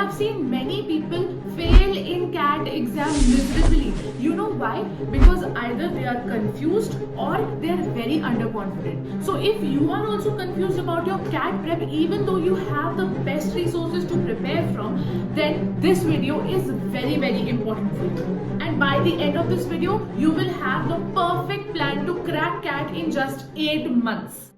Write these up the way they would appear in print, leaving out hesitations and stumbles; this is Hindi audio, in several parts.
have seen many people fail in CAT exam miserably. You know why? Because either they are confused or they are very underconfident. So if you are also confused about your CAT prep, even though you have the best resources to prepare from, then this video is very, very important for you. And by the end of this video, you will have the perfect plan to crack CAT in just 8 months.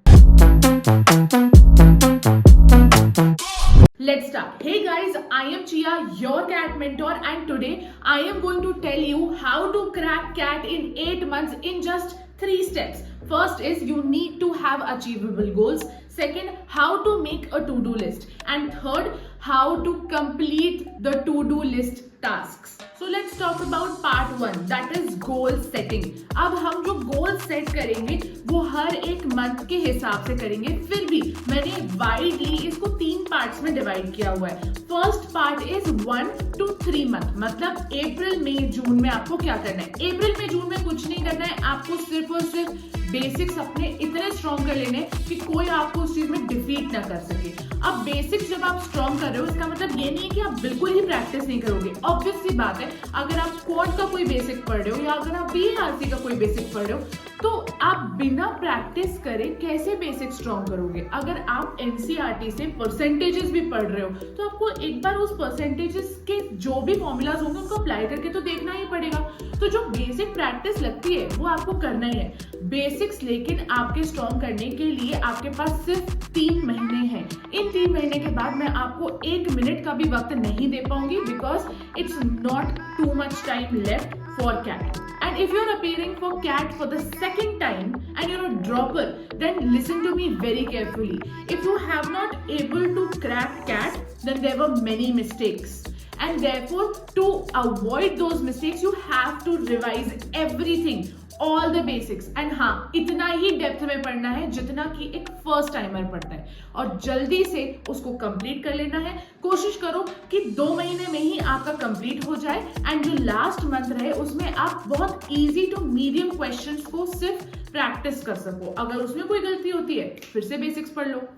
Let's start. Hey guys, I am Chia, your CAT mentor, and today I am going to tell you how to crack CAT in 8 months in just 3 steps. First is you need to have achievable goals. Second, how to make a to-do list. And third, how to complete the to-do list tasks. So let's talk about part 1, that is goal setting. अब हम जो गोल सेट करेंगे वो हर एक मंथ के हिसाब से करेंगे. फिर भी मैंने वाइडली इसको 3 पार्ट्स में डिवाइड किया हुआ है. First part is 1 to 3 month, मतलब अप्रैल मई जून में आपको क्या करना है. अप्रैल मई जून में कुछ नहीं करना है, आपको सिर्फ और सिर्फ बेसिक्स अपने इतने स्ट्रॉन्ग कर लेने कि कोई आपको उस चीज में डिफीट ना कर सके. अब बेसिक्स जब आप स्ट्रॉन्ग कर रहे हो इसका मतलब ये नहीं है कि आप बिल्कुल ही प्रैक्टिस नहीं करोगे. ऑब्वियस सी बात है, अगर आप क्वाड का कोई बेसिक पढ़ रहे हो या अगर आप बीएआरसी का कोई बेसिक पढ़ रहे हो तो आप बिना प्रैक्टिस करे कैसे बेसिक स्ट्रॉन्ग करोगे. अगर आप एनसीईआरटी से परसेंटेजेस भी पढ़ रहे हो तो आपको एक बार उस परसेंटेजेस के जो भी फॉर्मूलाज होंगे उनको अप्लाई करके तो देखना ही पड़ेगा. तो जो बेसिक प्रैक्टिस लगती है वो आपको करना ही है. बेसिक्स लेकिन आपके स्ट्रॉन्ग करने के लिए आपके पास सिर्फ 3 महीने हैं. इन 3 महीने के बाद मैं आपको 1 मिनट का भी वक्त नहीं दे पाऊंगी because it's not too much time left for CAT. And if you're appearing for CAT for the second time and you're a dropper, then listen to me very carefully. If you have not able to crack CAT, then there were many mistakes. And therefore, to avoid those mistakes, you have to revise everything, all the basics. And हाँ, इतना ही डेप्थ में पढ़ना है जितना कि एक फर्स्ट टाइमर पढ़ता है और जल्दी से उसको कंप्लीट कर लेना है. कोशिश करो कि 2 महीने में ही आपका कंप्लीट हो जाए एंड जो लास्ट मंथ रहे उसमें आप बहुत इजी टू मीडियम क्वेश्चंस को सिर्फ प्रैक्टिस कर सको. अगर उसमें कोई गलती होती है फिर से बेसिक्स पढ़ लो.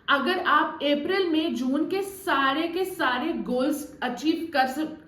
अगर आप अप्रैल में जून के सारे गोल्स अचीव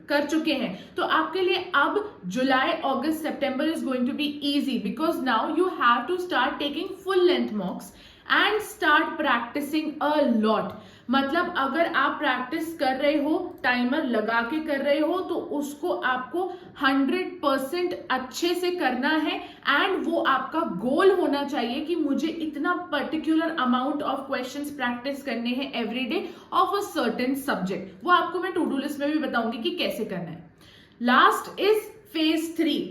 कर चुके हैं तो आपके लिए अब जुलाई अगस्त सितंबर is going to be easy because now you have to start taking full length mocks and start practicing a lot. मतलब अगर आप प्रैक्टिस कर रहे हो, टाइमर लगा के कर रहे हो तो उसको आपको 100% अच्छे से करना है एंड वो आपका गोल होना चाहिए कि मुझे इतना particular amount of questions practice करने हैं every day of a certain subject. वो आपको मैं टू डू लिस्ट में भी बताऊंगी कि कैसे करना है. Last is phase 3.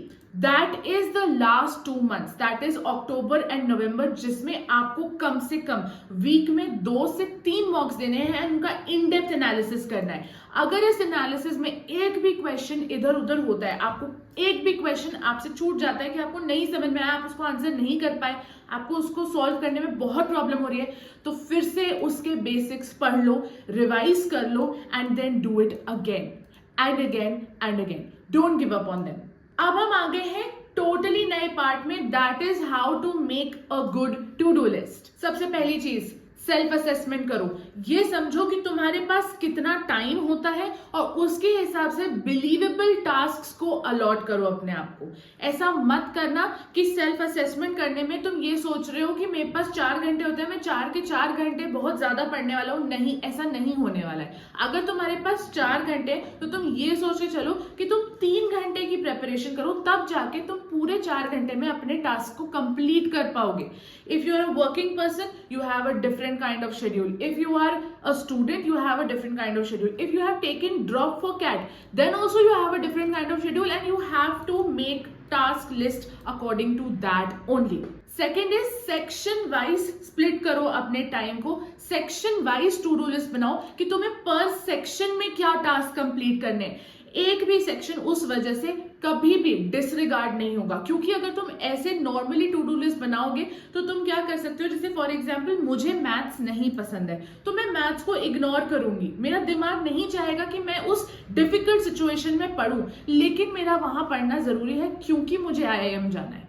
That is the last 2 months, that is October and November, जिसमें आपको कम से कम वीक में 2 से 3 मॉक्स देने हैं, उनका इन डेप्थ एनालिसिस करना है. अगर इस एनालिसिस में एक भी क्वेश्चन इधर उधर होता है, आपको एक भी क्वेश्चन आपसे छूट जाता है कि आपको नहीं समझ में आया, आप उसको आंसर नहीं कर पाए, आपको उसको सॉल्व करने में बहुत प्रॉब्लम हो रही है, तो फिर से उसके बेसिक्स पढ़ लो, रिवाइज कर लो and then do it again and again and again. Don't give up on them. अब हम आ गए हैं टोटली नए पार्ट में, that is how to make a good to do list. सबसे पहली चीज सेल्फ असेसमेंट करो. ये समझो कि तुम्हारे पास कितना टाइम होता है और उसके हिसाब से बिलीवेबल टास्क्स को अलॉट करो अपने आप को. ऐसा मत करना कि सेल्फ असेसमेंट करने में तुम ये सोच रहे हो कि मेरे पास 4 घंटे होते हैं, मैं 4 के 4 घंटे बहुत ज्यादा पढ़ने वाला हूं. नहीं, ऐसा नहीं होने वाला है. अगर तुम्हारे पास 4 घंटे तो तुम ये सोच के चलो कि तुम 3 घंटे की प्रिपरेशन करो, तब जाके तुम पूरे 4 घंटे में अपने टास्क को कंप्लीट कर पाओगे. If you are a working person you have a different kind of schedule. If you are a student, you have a different kind of schedule. If you have taken drop for CAT, then also you have a different kind of schedule and you have to make task list according to that only. Second is section wise split करो अपने टाइम को. section wise to do list बनाओ कि तुम्हें पर सेक्शन में क्या टास्क कंप्लीट करने हैं. एक भी सेक्शन उस वजह से कभी भी डिसरिगार्ड नहीं होगा, क्योंकि अगर तुम ऐसे नॉर्मली टू डू लिस्ट बनाओगे तो तुम क्या कर सकते हो, जैसे फॉर एग्जांपल मुझे मैथ्स नहीं पसंद है तो मैं मैथ्स को इग्नोर करूंगी. मेरा दिमाग नहीं चाहेगा कि मैं उस डिफिकल्ट सिचुएशन में पढ़ूं, लेकिन मेरा वहां पढ़ना जरूरी है क्योंकि मुझे IIM जाना है.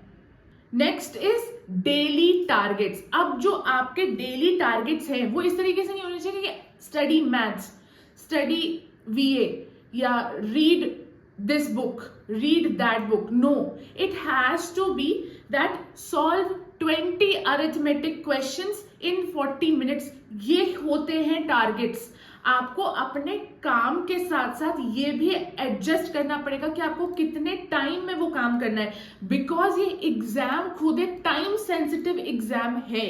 Next is daily targets. अब जो आपके डेली टारगेट्स हैं वो इस तरीके से नहीं होने चाहिए कि स्टडी मैथ्स, स्टडी VA या read this book, read that book. No, it has to be that solve 20 arithmetic questions in 40 minutes. ये होते हैं टारगेट्स. आपको अपने काम के साथ साथ ये भी एडजस्ट करना पड़ेगा कि आपको कितने टाइम में वो काम करना है, बिकॉज ये एग्जाम खुद एक टाइम सेंसिटिव एग्जाम है.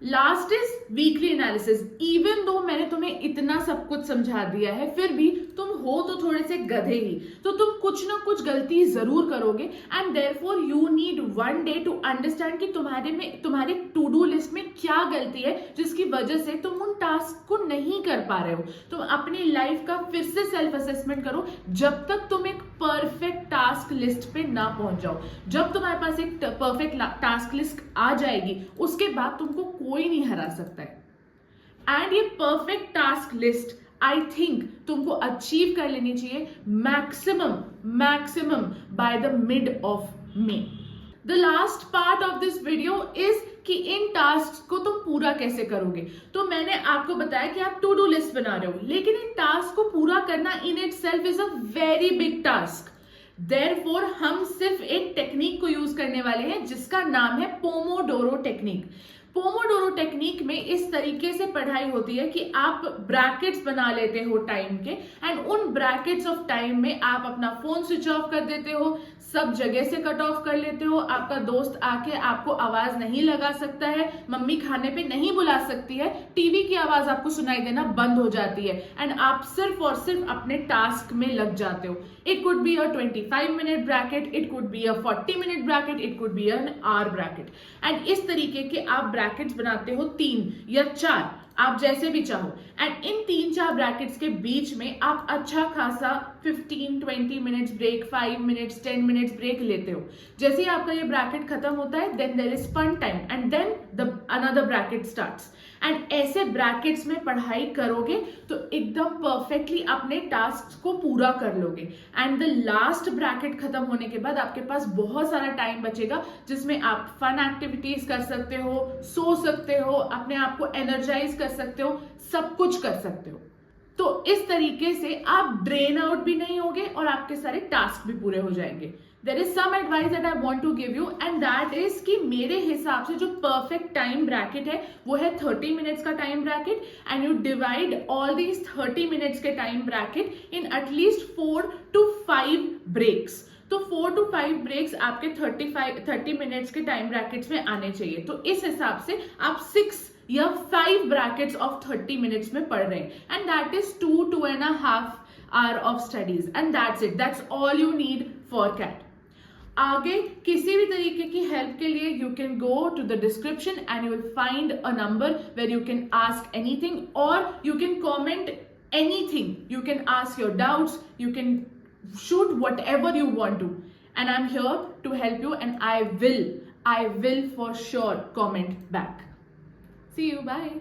Last is weekly analysis. Even though मैंने तुम्हें इतना सब कुछ समझा दिया है, फिर भी तुम हो तो थोड़े से गधे ही, तो तुम कुछ ना कुछ गलती जरूर करोगे. And therefore you need one day to understand कि तुम्हारे टू डू लिस्ट में क्या गलती है जिसकी वजह से तुम उन टास्क को नहीं कर पा रहे हो. तुम अपनी लाइफ का फिर से सेल्फ असेसमेंट करो जब तक तुम एक परफेक्ट टास्क लिस्ट पे ना पहुंच जाओ. जब तुम्हारे पास एक परफेक्ट टास्क लिस्ट आ जाएगी, उसके बाद तुमको कोई नहीं हरा सकता है. एंड ये perfect task list I think तुमको अचीव कर लेनी चाहिए maximum by the mid of May. The last part of this video is कि इन टास्क को तुम पूरा कैसे करोगे. तो मैंने आपको बताया कि आप टू डू लिस्ट बना रहे हो, लेकिन इन टास्क को पूरा करना in it self is a very big task. Therefore हम सिर्फ एक टेक्निक को यूज करने वाले हैं जिसका नाम है पोमोडोरो टेक्निक. पोमोडोरो टेक्निक में इस तरीके से पढ़ाई होती है कि आप ब्रैकेट्स बना लेते हो टाइम के, एंड उन ब्रैकेट्स ऑफ टाइम में आप अपना फोन स्विच ऑफ कर देते हो, सब जगह से कट ऑफ कर लेते हो. आपका दोस्त आके आपको आवाज नहीं लगा सकता है, मम्मी खाने पे नहीं बुला सकती है, टीवी की आवाज आपको सुनाई देना बंद हो जाती है, एंड आप सिर्फ और सिर्फ अपने टास्क में लग जाते हो. It could be a 25-minute bracket, it could be a 40-minute bracket, it could be an hour bracket. And इस तरीके के आप ब्रैकेट्स बनाते हो 3 या 4, आप जैसे भी चाहो. एंड इन 3-4 ब्रैकेट्स के बीच में आप अच्छा खासा 15-20 minutes break, 5 minutes, 10 minutes break लेते हो. जैसे ही आपका ये ब्रैकेट खत्म होता है, then there is fun time and then the another bracket starts. And ऐसे ब्रैकेट्स में पढ़ाई करोगे तो एकदम परफेक्टली अपने टास्क को पूरा कर लोगे. एंड द लास्ट ब्रैकेट खत्म होने के बाद आपके पास बहुत सारा टाइम बचेगा जिसमें आप फन एक्टिविटीज कर सकते हो, सो सकते हो, अपने आप को एनर्जाइज कर सकते हो, सब कुछ कर सकते हो. तो इस तरीके से आप ड्रेन आउट भी नहीं होगे और आपके सारे टास्क भी पूरे हो जाएंगे. There is some advice that I want to give you, and that is कि मेरे हिसाब से जो perfect time bracket है वो है 30 minutes का time bracket, and you divide all these 30 minutes के time bracket in at least 4 to 5 breaks. तो 4 to 5 breaks आपके 30 minutes के time brackets में आने चाहिए. तो इस हिसाब से आप 6 या 5 brackets of 30 minutes में पढ़ रहे हैं, and that is 2.5 hour of studies, and that's it. That's all you need for CAT. आगे किसी भी तरीके की हेल्प के लिए you can go to the description and you will find a number where you can ask anything, और you can comment anything, you can ask your doubts, you can shoot whatever you want to, and I'm here to help you, and I will for sure comment back. See you, bye.